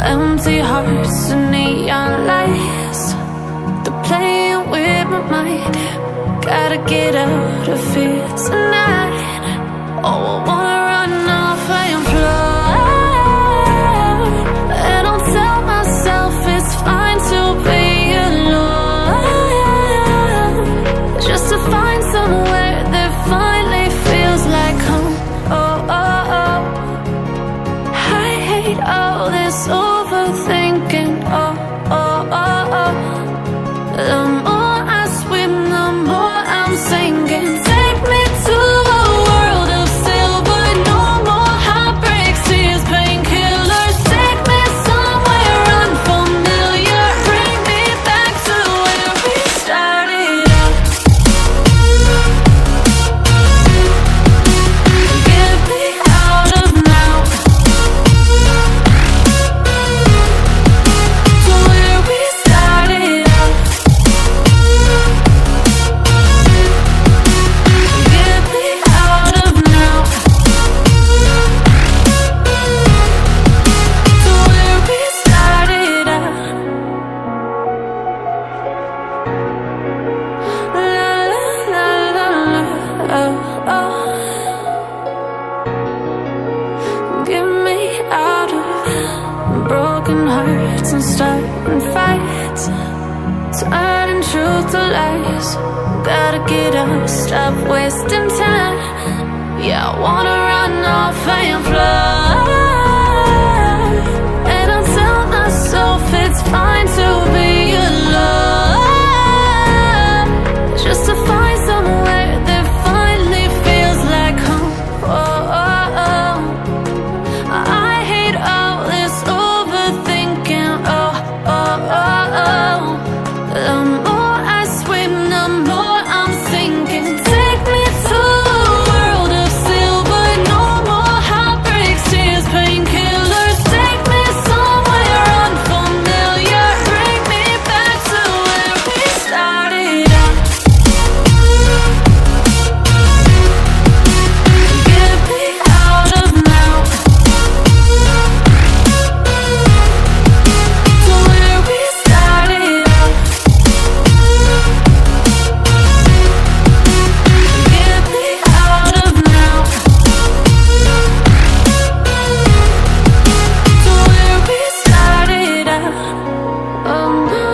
Empty hearts and neon lights, they're playing with my mind. Gotta get out of here tonight. Oh, I wanna run off and fly, and I'll tell myself it's fine to be alone, just to find somewhere that finally feels like home. Oh, oh, oh. I hate all this overthinking. Oh, oh, oh, oh. The more I swim, the more I'm sinking. Take me to a world of silver, no more heartbreaks, tears, painkillers. Take me somewhere unfamiliar, bring me back to where we started out. Get me out of now, to where we started out. Get me out of now, to where we started out. La la la la, oh, oh. Get me out of broken hearts and starting fights, turning truth to lies. Gotta get up, stop wasting time. Yeah, I wanna run off and fly, and I'll tell myself it's fine to be alone, just to find somewhere that finally feels like home. Oh, oh, oh. I hate all this overthinking. Oh, oh, oh, oh. The more I swim, the more I'm sinking. Take me to a world of silver, no more heartbreaks, tears, painkillers. Take me somewhere unfamiliar, bring me back to where we started out. Get me out of now, to where we started out. Get me out of now, to where we started out. Oh no,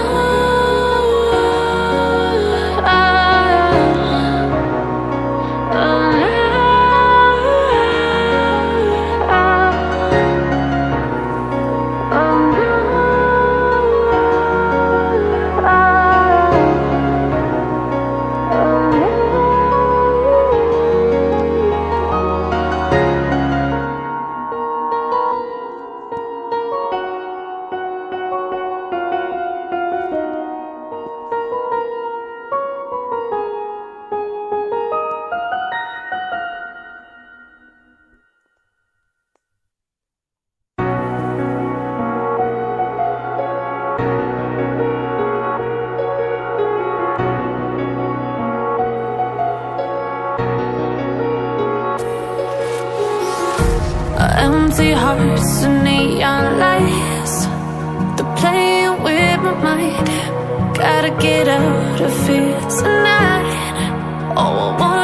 empty hearts and neon lights, they're playing with my mind. Gotta get out of here tonight. Oh, I wanna